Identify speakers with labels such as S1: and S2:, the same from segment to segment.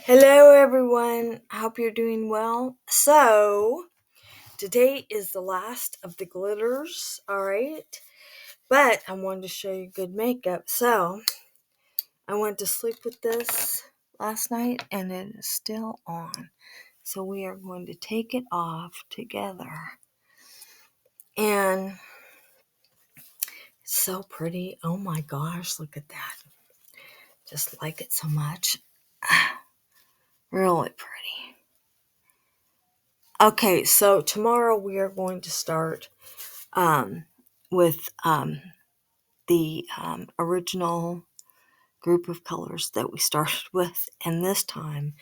S1: Hello, everyone. I hope you're doing well. So, today is the last of the glitters, all right? But I wanted to show you good makeup. So, I went to sleep with this last night and it is still on. So, we are going to take it off together. And it's so pretty. Oh my gosh, look at that. Just like it so much. Really pretty. Okay, so tomorrow we are going to start with the original group of colors that we started with, and this time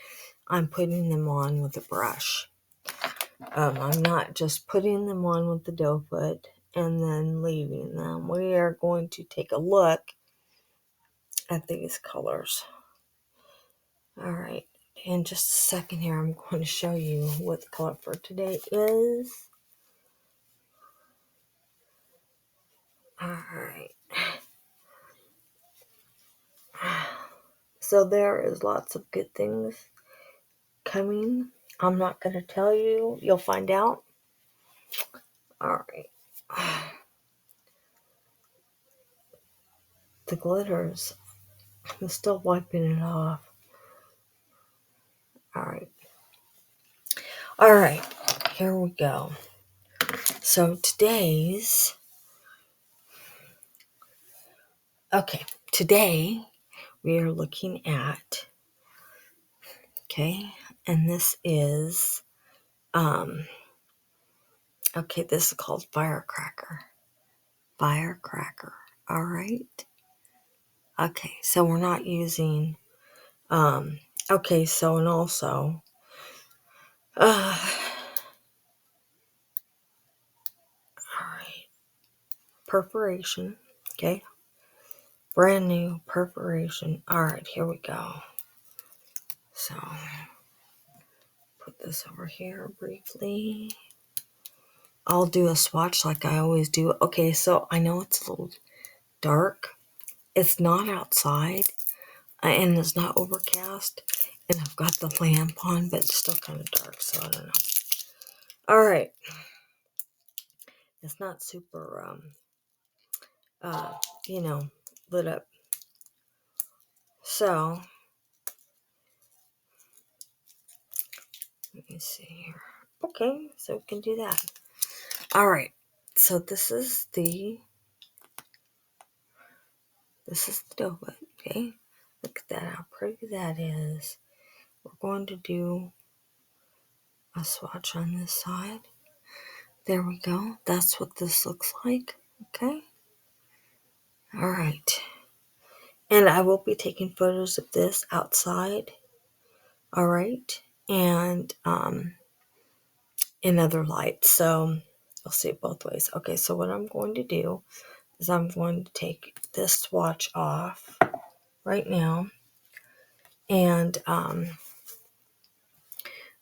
S1: I'm putting them on with a brush. I'm not just putting them on with the doe foot and then leaving them. We are going to take a look at these colors. All right, in just a second here, I'm going to show you what the color for today is. All right. So there is lots of good things coming. I'm not going to tell you. You'll find out. All right. The glitters. I'm still wiping it off. All right. All right. Here we go. So today we are looking at, and this is, this is called Firecracker. Firecracker. All right. Okay, so we're not using, and also, all right, perforation, okay, brand new perforation. All right, here we go. So, put this over here briefly. I'll do a swatch like I always do. Okay, so I know it's a little dark. It's not outside, and it's not overcast, and I've got the lamp on, but it's still kind of dark, so I don't know. All right. It's not super, uh, you know, lit up. So, let me see here. Okay, so we can do that. All right. So this is the dough, okay? Look at that, how pretty that is. We're going to do a swatch on this side. There we go. That's what this looks like, okay? All right. And I will be taking photos of this outside, all right? And, in other lights. So I'll see it both ways. Okay, so what I'm going to do is I'm going to take this swatch off right now. And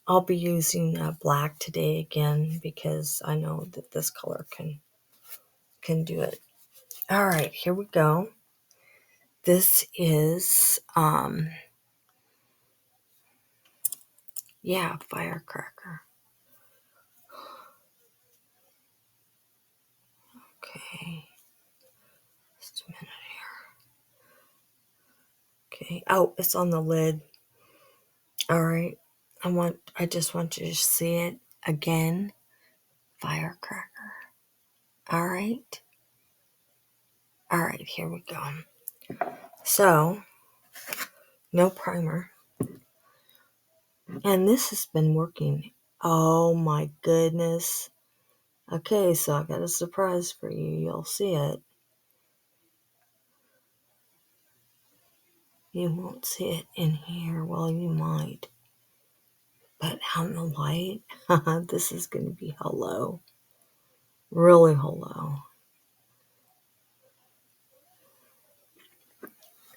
S1: I'll be using black today again because I know that this color can do it. All right, here we go. This is Firecracker. Okay. Just a minute here. Okay. Oh, it's on the lid. All right. I just want you to see it again. Firecracker. All right. All right, here we go. So, no primer. And this has been working. Oh my goodness. Okay, so I got a surprise for you. You'll see it. You won't see it in here. Well, you might. But out in the light, this is going to be hello. Really hello.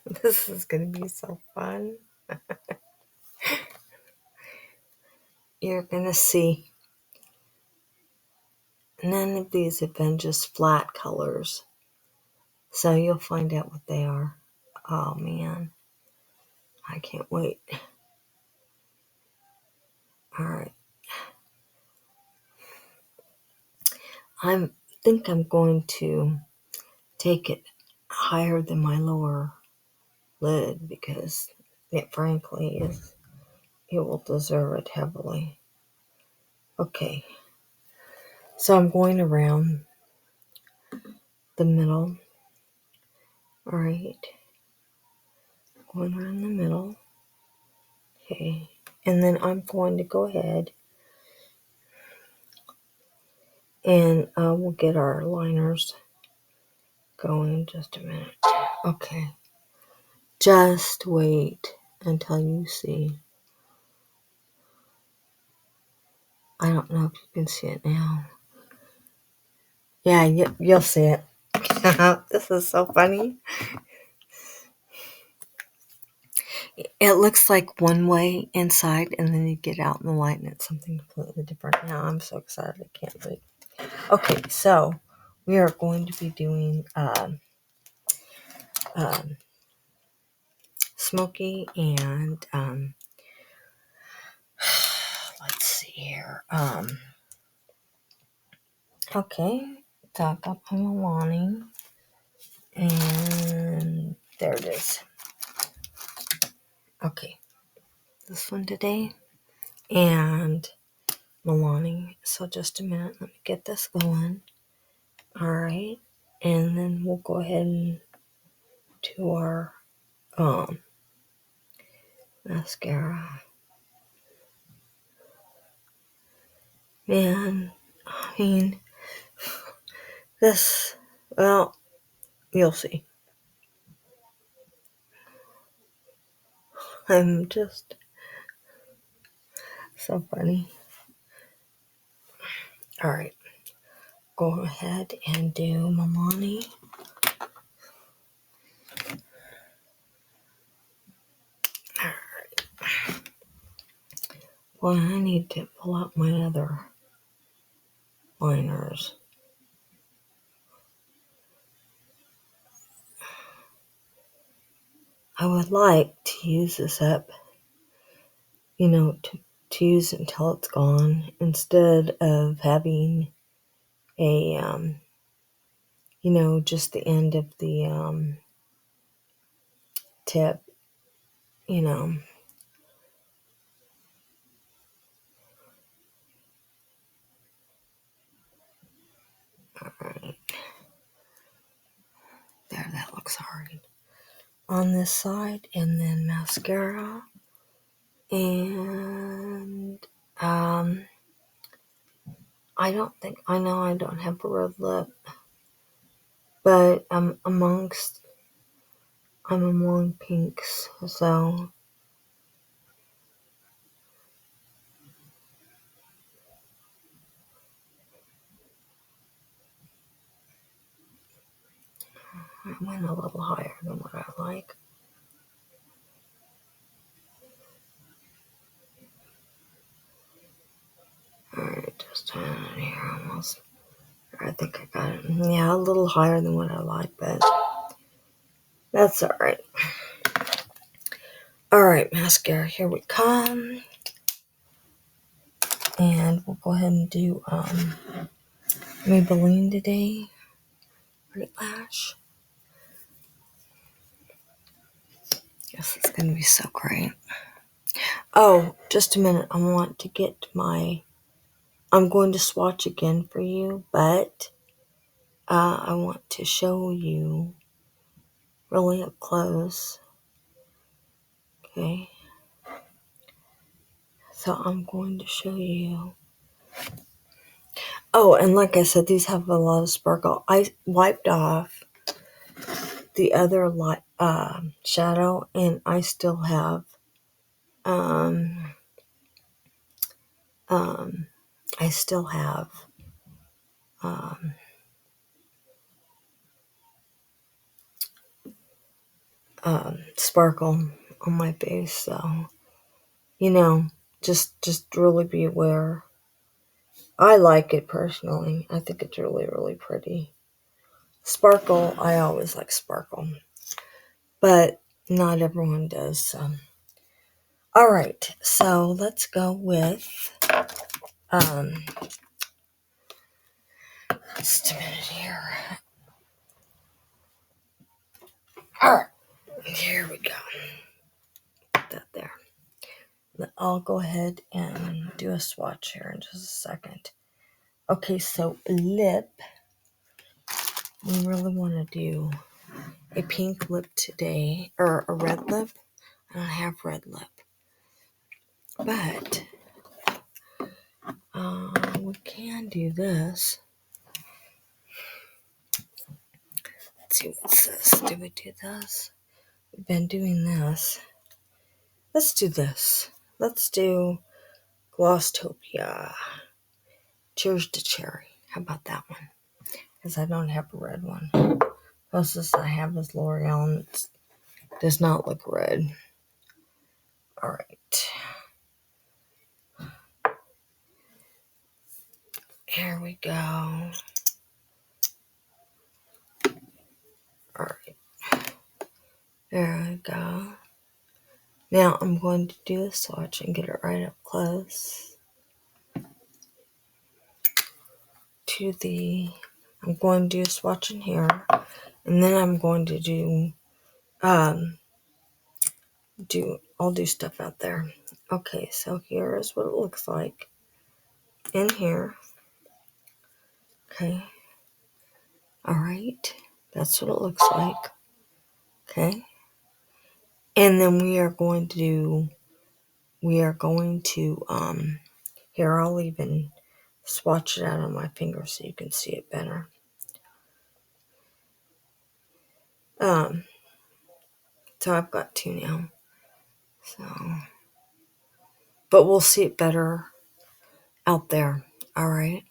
S1: This is going to be so fun. You're going to see. None of these have been just flat colors. So you'll find out what they are. Oh man. I can't wait. I think I'm going to take it higher than my lower lid because it frankly is, it will deserve it heavily. Okay, so I'm going around the middle. All right, going around the middle. Okay, and then I'm going to go ahead and we'll get our liners going in just a minute. Okay, just wait until you see. I don't know if you can see it now. Yeah, you'll see it. This is so funny. It looks like one way inside, and then you get out in the light, and it's something completely different. Now I'm so excited, I can't wait. Okay, so we are going to be doing smoky and let's see here. Okay, so I got my Milani, and there it is. Okay, this one today, and Milani. So just a minute, let me get this going. All right, and then we'll go ahead and do our mascara. Man, I mean, this, well, you'll see. I'm just so funny. All right, go ahead and do Milani. All right. Well, I need to pull out my other liners. I would like to use this up, to use it until it's gone instead of having a, just the end of the tip, you know. All right. There, that looks hard. On this side, and then mascara. And I know I don't have a red lip, but I'm among pinks, so I went a little higher than what I like. Alright, just a minute here, almost. I think I got it. Yeah, a little higher than what I like, but that's alright. Alright, mascara, here we come. And we'll go ahead and do Maybelline today. Great lash. Yes, it's going to be so great. Oh, just a minute. I'm going to swatch again for you, but I want to show you really up close. Okay. So I'm going to show you. Oh, and like I said, these have a lot of sparkle. I wiped off the other light shadow, and I still have I still have sparkle on my face. So just really be aware. I like it personally. I think it's really, really pretty. Sparkle, I always like sparkle, but not everyone does. So. All right, so let's go with Just a minute here. Alright, here we go. Put that there. I'll go ahead and do a swatch here in just a second. Okay, so lip. We really want to do a pink lip today, or a red lip. I don't have red lip. But we can do this. Let's see what it says. Do we do this? We've been doing this. Let's do this. Let's do Glosstopia. Cheers to Cherry. How about that one? Because I don't have a red one. Closest I have is L'Oreal, and it does not look red. Alright. Here we go. Alright. There we go. Now I'm going to do the swatch and get it right up close to I'm going to do a swatch in here, and then I'm going to I'll do stuff out there. Okay, so here is what it looks like in here. Okay. Alright. That's what it looks like. Okay. And then we are going to here, I'll even swatch it out on my finger so you can see it better. So I've got two now. So, but we'll see it better out there. All right.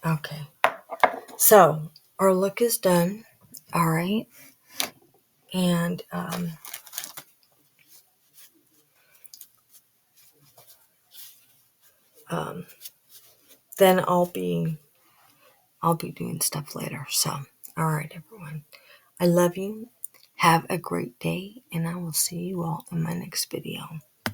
S1: Okay. So our look is done. All right. And then I'll be doing stuff later. So, all right, everyone. I love you. Have a great day, and I will see you all in my next video.